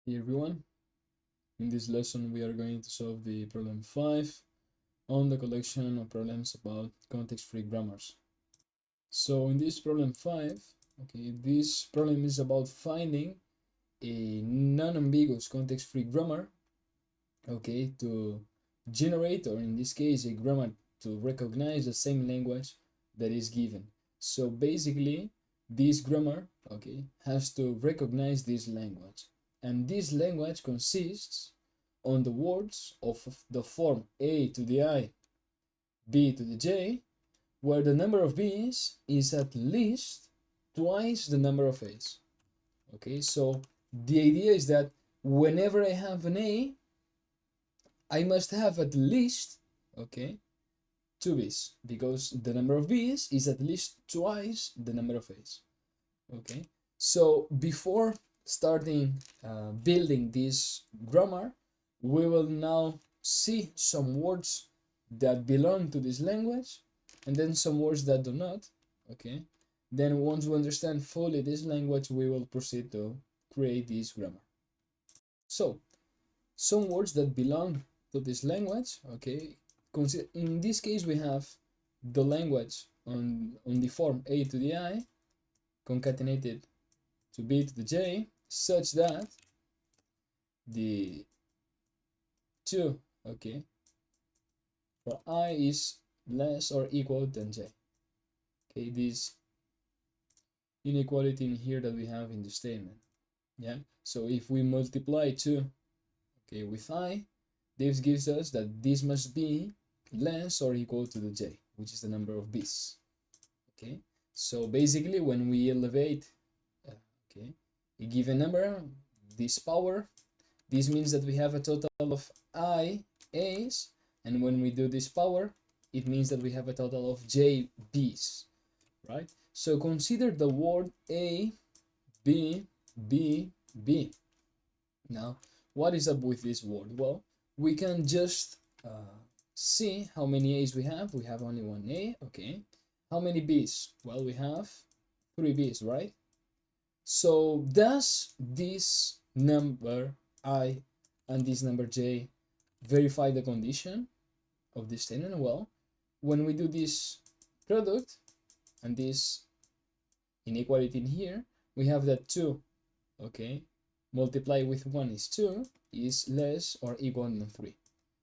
Hey everyone, in this lesson we are going to solve the problem 5 on the collection of problems about context-free grammars. So in this problem 5, this problem is about finding a non-ambiguous context-free grammar, to generate, or in this case a grammar to recognize the same language that is given. So basically this grammar, has to recognize this language, and this language consists on the words of the form a to the I, b to the j, where the number of b's is at least twice the number of a's. So the idea is that whenever I have an a, I must have at least, two b's, because the number of b's is at least twice the number of a's. So before starting building this grammar, we will now see some words that belong to this language, and then some words that do not. Then once we understand fully this language, we will proceed to create this grammar. So some words that belong to this language, in this case we have the language on the form a to the I concatenated to b to the j, such that the 2, for I is less or equal than j. This inequality in here that we have in the statement. So if we multiply 2, with I, this gives us that this must be less or equal to the j, which is the number of b's. So basically when we elevate a given number, this power, this means that we have a total of I a's, and when we do this power, it means that we have a total of j b's, right? So consider the word a, b, b, b. Now, what is up with this word? Well, we can just see how many a's we have. We have only one a, How many b's? Well, we have 3 b's, right? So does this number I and this number j verify the condition of this statement? Well, when we do this product and this inequality in here, we have that 2, multiply with 1 is 2, is less or equal than 3.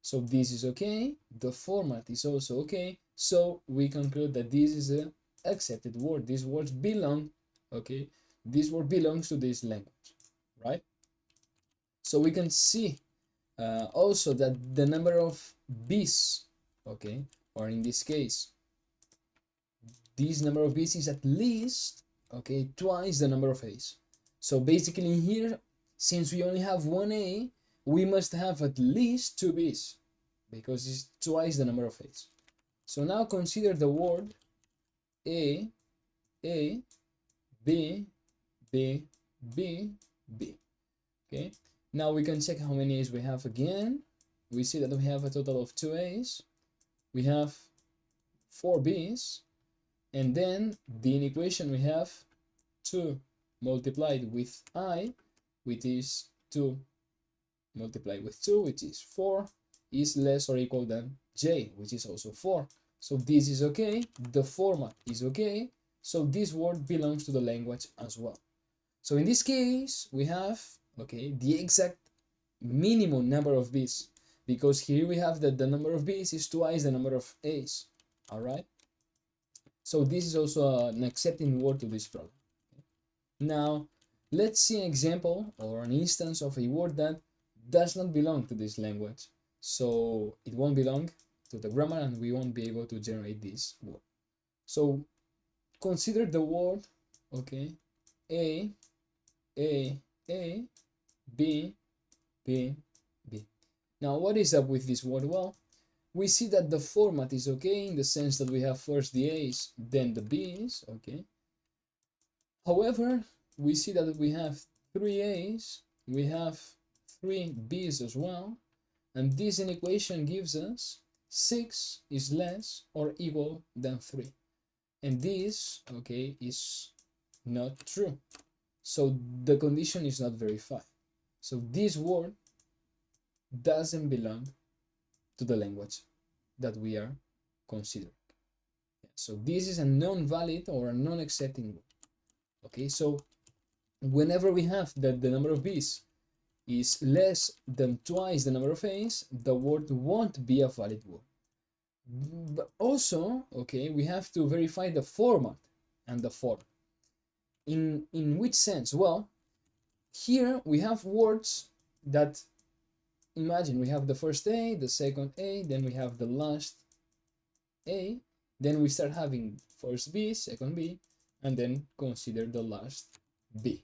So this is okay, the format is also okay, so we conclude that this is an accepted word. These words belong, this word belongs to this language, right? So we can see also that the number of b's, or in this case, this number of b's is at least, twice the number of a's. So basically here, since we only have one a, we must have at least 2 b's, because it's twice the number of a's. So now consider the word a, b, b, b, b. Now we can check how many a's we have again. We see that we have a total of 2 a's. We have 4 b's. And then the inequation we have 2 multiplied with I, which is 2 multiplied with 2, which is 4, is less or equal than j, which is also 4. So this is okay, the format is okay, so this word belongs to the language as well. So in this case, we have, the exact minimum number of b's, because here we have that the number of b's is twice the number of a's, all right? So this is also an accepting word to this problem. Now, let's see an example or an instance of a word that does not belong to this language. So it won't belong to the grammar and we won't be able to generate this word. So consider the word, A, B, B, B. Now, what is up with this word? Well, we see that the format is okay in the sense that we have first the A's, then the B's, However, we see that we have 3 A's, we have 3 B's as well, and this inequation gives us 6 is less or equal than 3. And this, is not true. So the condition is not verified. So this word doesn't belong to the language that we are considering. So this is a non-valid or a non-accepting word. Okay, so whenever we have that the number of B's is less than twice the number of A's, the word won't be a valid word. But also, okay, we have to verify the format and the form. In which sense? Well, here we have words that, imagine we have the first A, the second A, then we have the last A, then we start having first B, second B, and then consider the last B,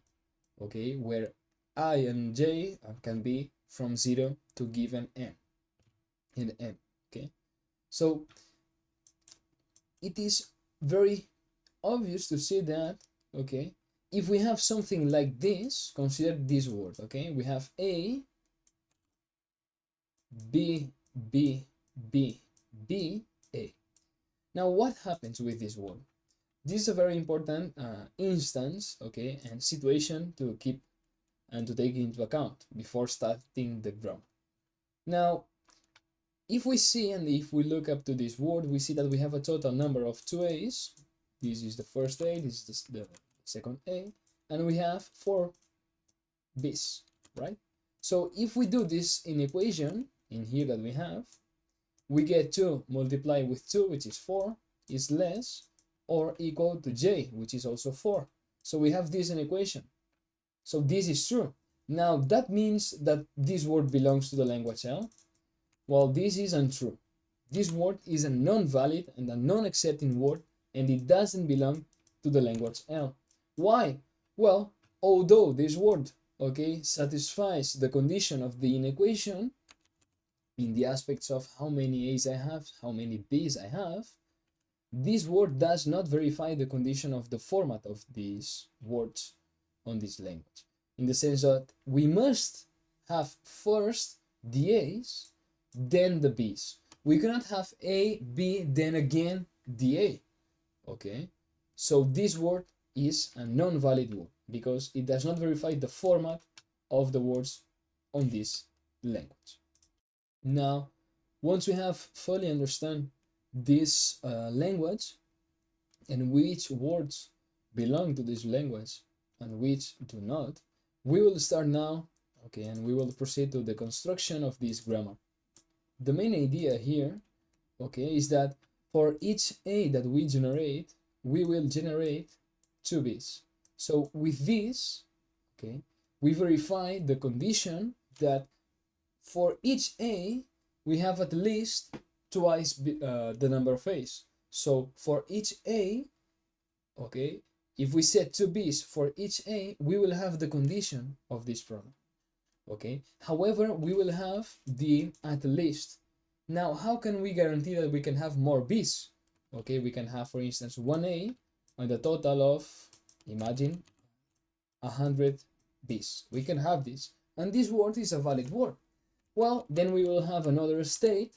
okay, where I and J can be from 0 to given N in M, okay. So it is very obvious to see that, okay, if we have something like this, consider this word, okay, we have A, B, B, B, B, A. Now what happens with this word? This is a very important instance, okay, and situation to keep and to take into account before starting the grammar. Now, if we see and if we look up to this word, we see that we have a total number of 2 A's. This is the first A, this is the second A, and we have 4 B's, right? So if we do this in equation, in here that we have, we get 2 multiplied with 2, which is 4, is less or equal to J, which is also 4. So we have this in equation. So this is true. Now that means that this word belongs to the language L. Well, this is untrue. This word is a non-valid and a non-accepting word, and it doesn't belong to the language L. Why? Well, although this word, okay, satisfies the condition of the inequation in the aspects of how many A's I have, how many B's I have, this word does not verify the condition of the format of these words on this language, in the sense that we must have first the A's, then the B's. We cannot have A, B, then again the A, okay? So this word is a non-valid word because it does not verify the format of the words on this language. Now, once we have fully understand this language and which words belong to this language and which do not, we will start now, okay, and we will proceed to the construction of this grammar. The main idea here, okay, is that for each A that we generate, we will generate 2 B's. So with this, okay, we verify the condition that for each A, we have at least twice the number of A's. So for each A, okay, if we set 2 B's for each A, we will have the condition of this problem, okay? However, we will have the at least. Now, how can we guarantee that we can have more B's? Okay, we can have, for instance, 1 A and a total of, imagine, 100 B's. We can have this, and this word is a valid word. Well, then we will have another state,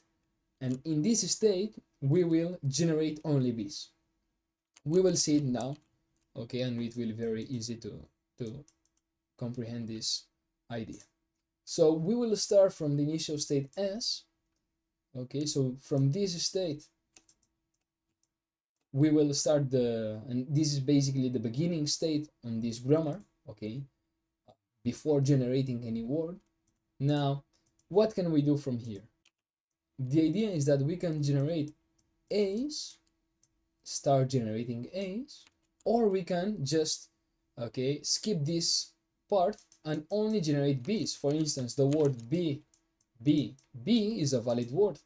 and in this state, we will generate only B's. We will see it now, okay, and it will be very easy to comprehend this idea. So we will start from the initial state S, okay, so from this state, we will start and this is basically the beginning state on this grammar, okay, before generating any word. Now, what can we do from here? The idea is that we can generate A's, start generating A's, or we can just, okay, skip this part and only generate B's. For instance, the word B, B, B is a valid word,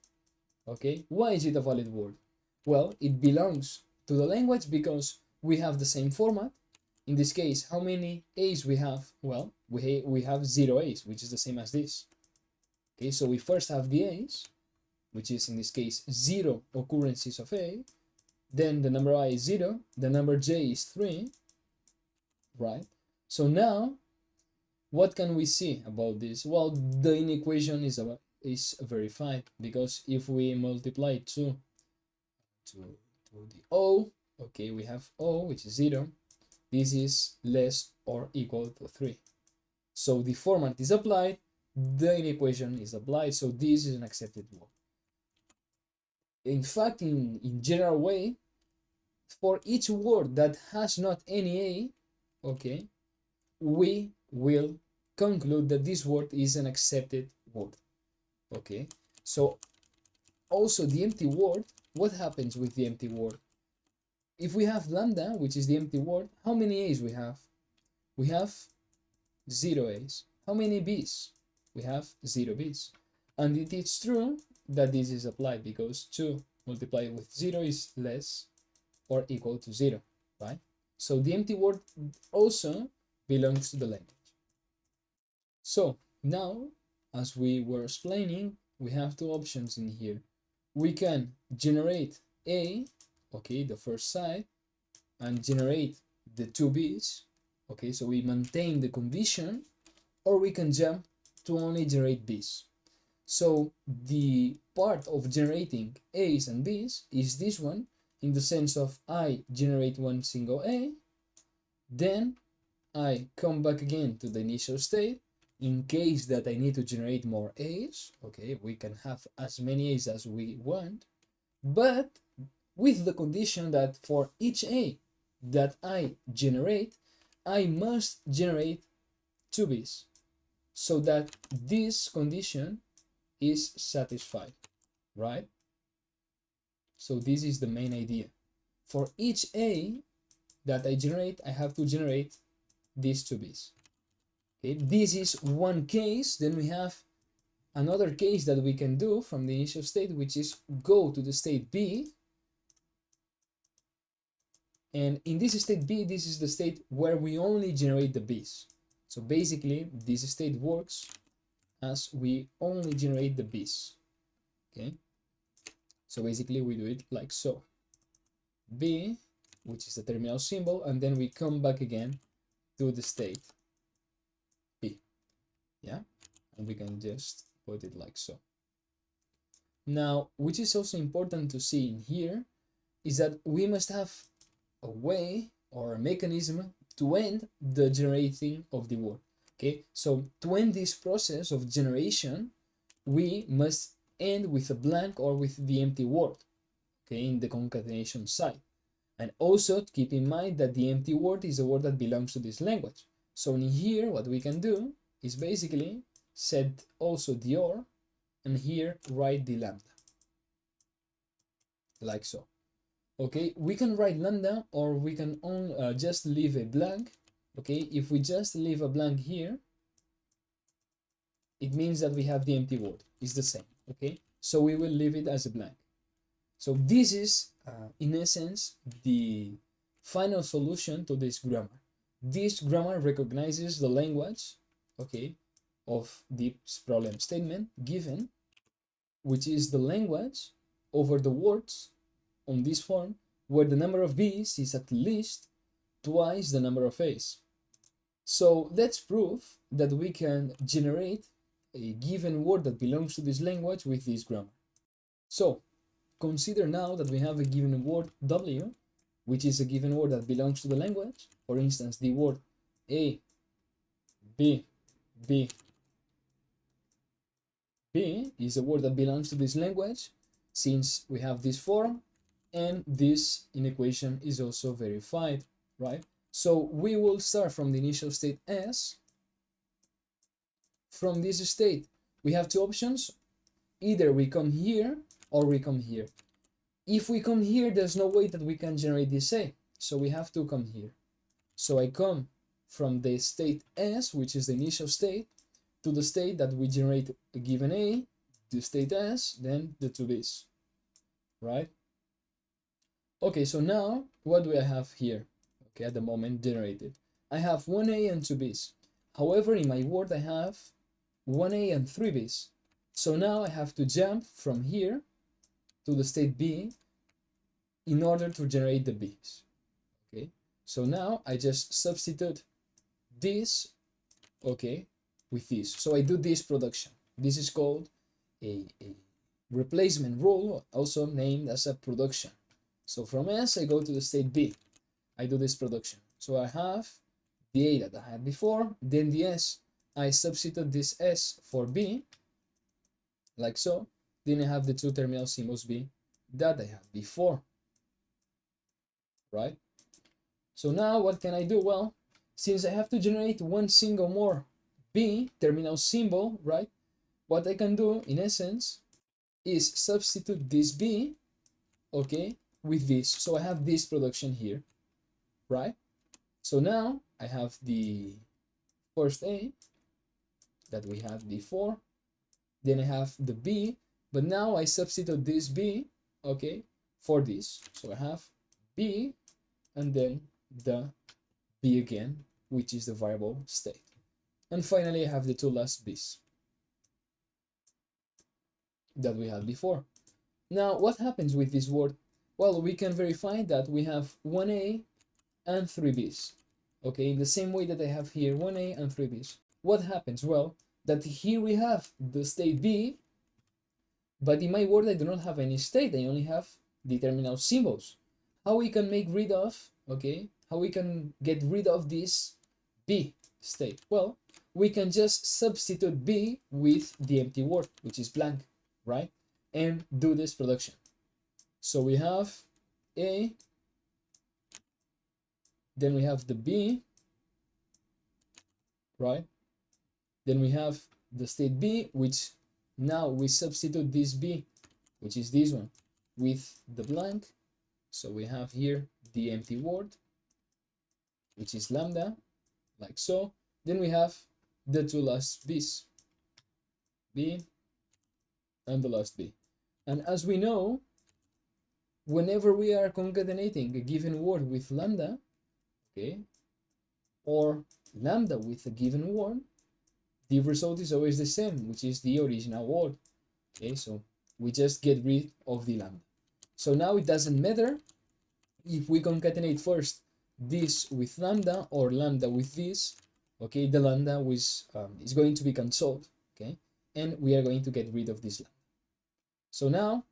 okay? Why is it a valid word? Well, it belongs to the language because we have the same format. In this case, how many A's we have? Well, we have 0 A's, which is the same as this. Okay, so we first have the A's, which is in this case 0 occurrences of A. Then the number I is 0, the number J is 3, right? So now, what can we see about this? Well, the inequation is verified because if we multiply 2 to the O, okay, we have O, which is 0. This is less or equal to 3. So the format is applied, the inequation is applied, so this is an accepted word. In fact, in general way, for each word that has not any a, okay, we will conclude that this word is an accepted word. Okay, so also the empty word, what happens with the empty word? If we have lambda, which is the empty word, how many a's we have? We have 0 a's. How many b's? We have 0 b's. And it is true that this is applied because 2 multiplied with 0 is less or equal to 0, right? So the empty word also belongs to the language. So now, as we were explaining, we have two options in here. We can generate A, okay, the first side, and generate the two B's, okay, so we maintain the condition, or we can jump to only generate B's. So the part of generating A's and B's is this one, in the sense of I generate one single A, then I come back again to the initial state in case that I need to generate more A's. Okay, we can have as many A's as we want, but with the condition that for each A that I generate, I must generate two B's, so that this condition is satisfied, right? So this is the main idea. For each A that I generate, I have to generate these two B's. Okay, this is one case. Then we have another case that we can do from the initial state, which is go to the state B. And in this state B, this is the state where we only generate the B's. So basically, this state works as we only generate the B's. Okay, so basically we do it like so. B, which is the terminal symbol, and then we come back again to the state B. Yeah, and we can just put it like so. Now, which is also important to see in here, is that we must have a way or a mechanism to end the generating of the word. Okay, so to end this process of generation, we must end with a blank or with the empty word, okay, in the concatenation side. And also keep in mind that the empty word is a word that belongs to this language. So in here, what we can do is basically set also the or, and here write the lambda, like so. Okay, we can write lambda, or we can just leave a blank. Okay, if we just leave a blank here, it means that we have the empty word. It's the same. Okay, so we will leave it as a blank. So this is, in essence, the final solution to this grammar. This grammar recognizes the language, okay, of this problem statement given, which is the language over the words on this form, where the number of B's is at least twice the number of A's. So let's prove that we can generate a given word that belongs to this language with this grammar. So consider now that we have a given word W, which is a given word that belongs to the language. For instance, the word A, B, B, B is a word that belongs to this language, since we have this form, and this inequation is also verified, right? So we will start from the initial state S. From this state, we have two options. Either we come here or we come here. If we come here, there's no way that we can generate this A, so we have to come here. So I come from the state S, which is the initial state, to the state that we generate a given A, the state S, then the two B's, right? Okay, so now what do I have here? Okay, at the moment generated. I have one A and two B's. However, in my word, I have one A and three B's. So now I have to jump from here to the state B in order to generate the B's. Okay, so now I just substitute this, okay, with this. So I do this production. This is called a replacement rule, also named as a production. So from S, I go to the state B. I do this production. So I have the A that I had before, then the S I substitute this S for B, like so, then I have the two terminal symbols B that I had before, right? So now what can I do? Well, since I have to generate one single more B terminal symbol, right? What I can do in essence is substitute this B, okay, with this. So I have this production here, right? So now I have the first A that we had before, then I have the B, but now I substitute this B, okay, for this. So I have B and then the B again, which is the variable state. And finally I have the two last B's that we had before. Now what happens with this word? Well, we can verify that we have 1A and 3 B's. Okay, in the same way that I have here 1A and 3 B's. What happens? Well, that here we have the state B, but in my word I do not have any state, I only have the terminal symbols. How we can make rid of, okay, how we can get rid of this B state? Well, we can just substitute B with the empty word, which is blank, right? And do this production. So we have A, then we have the B, right? Then we have the state B, which now we substitute this B, which is this one, with the blank. So we have here the empty word, which is lambda, like so. Then we have the two last B's, B and the last B. And as we know, whenever we are concatenating a given word with lambda, okay, or lambda with a given word, the result is always the same, which is the original word. Okay, so we just get rid of the lambda. So now it doesn't matter if we concatenate first this with lambda or lambda with this. Okay, the lambda is going to be cancelled. Okay, and we are going to get rid of this lambda. So now,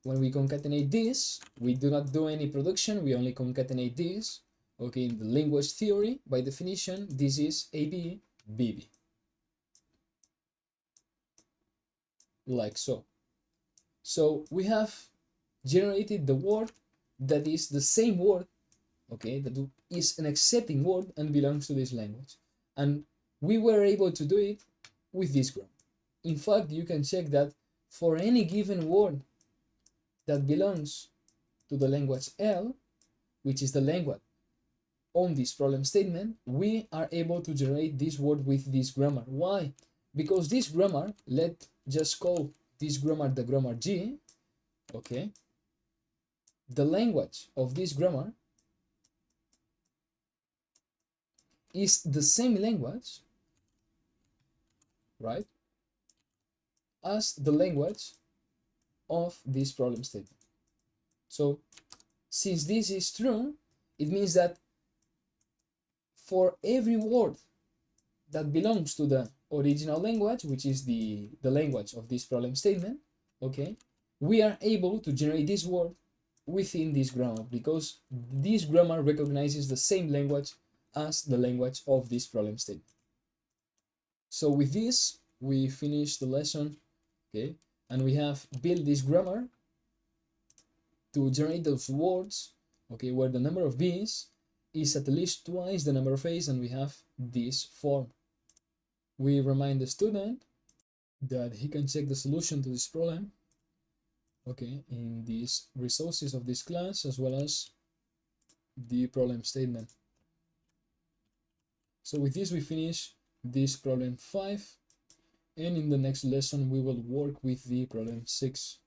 when we concatenate this, we do not do any production, we only concatenate this. Okay, in the language theory, by definition, this is AB, BB. Like so. So we have generated the word that is the same word, okay, that is an accepting word and belongs to this language. And we were able to do it with this grammar. In fact, you can check that for any given word that belongs to the language L, which is the language on this problem statement, we are able to generate this word with this grammar. Why? Because this grammar, let's just call this grammar the grammar G, okay? The language of this grammar is the same language, right, as the language of this problem statement. So since this is true, it means that for every word that belongs to the original language, which is the language of this problem statement, okay, we are able to generate this word within this grammar because this grammar recognizes the same language as the language of this problem statement. So with this, we finish the lesson, okay, and we have built this grammar to generate those words, okay, where the number of B's is at least twice the number of A's, and we have this form. We remind the student that he can check the solution to this problem, okay, in these resources of this class, as well as the problem statement. So with this, we finish this problem 5, and in the next lesson, we will work with the problem 6.